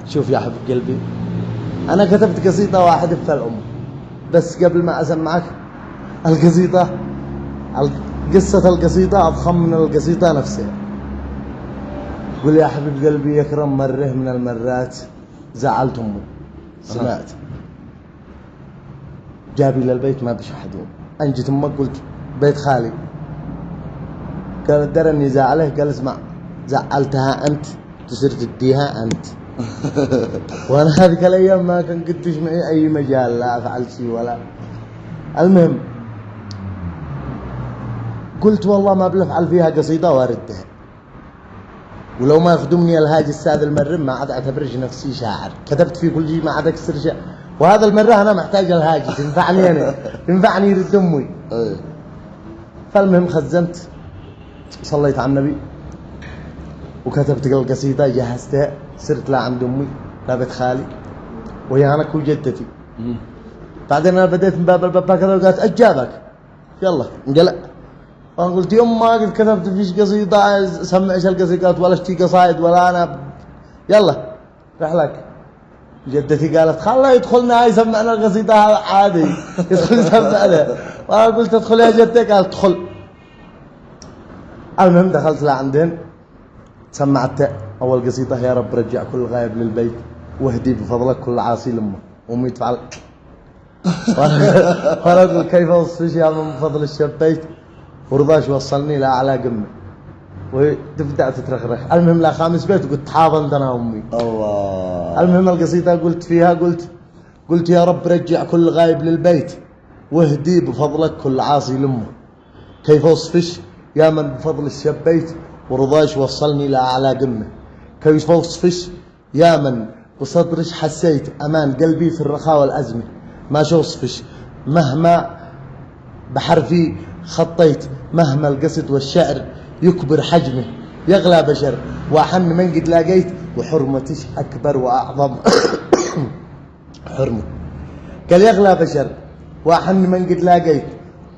شوف يا حبيب قلبي، أنا كتبت قصيدة واحدة في الأم، بس قبل ما أسمعك القصيدة، قصة القصيدة أضخم من القصيدة نفسها. قل يا حبيب قلبي يكرم مرة من المرات زعلت أمي، سمعت جابي للبيت ما بش أحدهم، أنجت أمك قلت بيت خالي، قال درى إني زعله، قال اسمع زعلتها أنت تصير تديها أنت. وأنا هذيك الأيام ما كان قدش معي أي مجال، لا أفعل شيء ولا. المهم قلت والله ما بنفعل فيها قصيدة واردها، ولو ما يخدمني الهاجي السادة المرة ما عاد اعتبرش نفسي شاعر، كتبت في كل شيء ما عاد اكسر شيء، وهذا المرة انا محتاج الهاجي تنفعني انا، تنفعني يرد امي. فالمهم خزنت، صليت على النبي وكتبت القصيدة، جهزتها، صرت لا عند امي لا بيت خالي ويانك وجدتي. بعدين انا بديت من باب الباب كذا وقالت اجابك يلا انقلع. انا قلت يوم ما قد كتبت فيش قصيدة سمعش القصيدات ولا اشتي قصايد ولا انا يلا رحلك. جدتي قالت خله يدخلنا يسمعنا القصيدة عادي، يدخل يسمعنا. وانا قلت ادخل يا جدتي، قالت ادخل. المهم دخلت لعندهن سمعت اول قصيدة يا رب رجع كل غايب للبيت واهدي بفضلك كل عاصي لامه. امي تفعل وانا اقول كيف اوصفش يا من بفضل الشبيت ورضاش وصلني لاعلى قمه، وتبدا تترخرخ. المهم لا خامس بيت قلت حاضنت انا امي. الله. المهم القصيده قلت فيها قلت يا رب رجع كل غايب للبيت واهدي بفضلك كل عاصي لامه، كيف اوصفش يا من بفضل الشبيت ورضاش وصلني لاعلى قمه، كيف اوصفش يا من بصدرش حسيت امان قلبي في الرخاء والازمه، ما اوصفش مهما بحرفي خطيت، مهما القصد والشعر يكبر حجمه يغلى بشر واحن من قد لاقيت وحرمتش اكبر واعظم حرمه. قال يغلى بشر واحن من قد لاقيت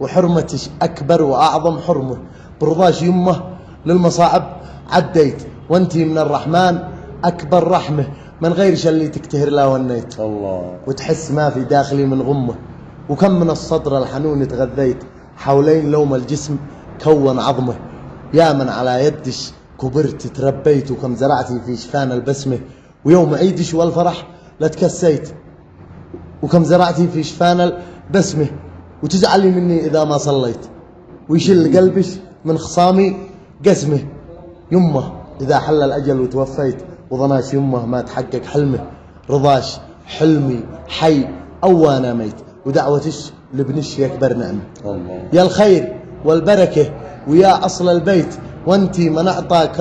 وحرمتش اكبر واعظم حرمه، برضاش يمه للمصاعب عديت وانتي من الرحمن اكبر رحمه، من غيرش اللي تكتهر لا ونيت الله. وتحس ما في داخلي من غمه، وكم من الصدر الحنون تغذيت حولين لوم الجسم كون عظمه، يا من على يدش كبرت تربيت وكم زرعتي في شفان البسمه، ويوم عيدش والفرح لتكسيت وكم زرعتي في شفان البسمه، وتزعلي مني اذا ما صليت ويشل قلبش من خصامي قسمه، يمه اذا حل الاجل وتوفيت وظناش يمه ما تحقق حلمه، رضاش حلمي حي او انا ميت ودعوتش لابنش يكبر نعمه. الله. يا الخير والبركه ويا اصل البيت وانتي من اعطاك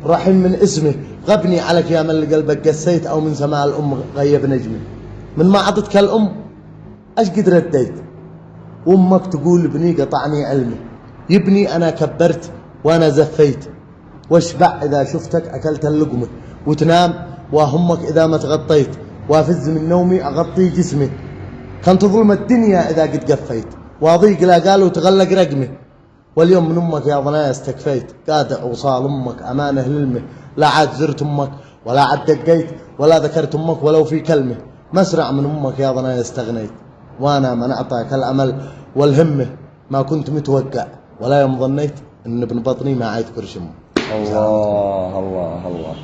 الرحم من اسمه، غبني عليك يا من قلبك قسيت او من سماع الام غيب نجمه، من ما عطتك الام ايش قد رديت، وامك تقول ابني قطعني علمه، يبني انا كبرت وانا زفيت، واشبع اذا شفتك اكلت اللقمه، وتنام واهمك اذا ما تغطيت، وافز من نومي اغطي جسمي، كانت ظلم الدنيا اذا قد قفيت، واضيق لا قالوا تغلق رقمه، واليوم من امك يا ضنايا استكفيت، قادع وصال امك امانه للمه، لا عاد زرت امك ولا عاد دقيت ولا ذكرت امك ولو في كلمه، مسرع من امك يا ضنايا استغنيت، وانا من اعطاك الامل والهمه، ما كنت متوقع ولا يوم ظنيت ان ابن بطني ما عاد كرشم. الله الله الله.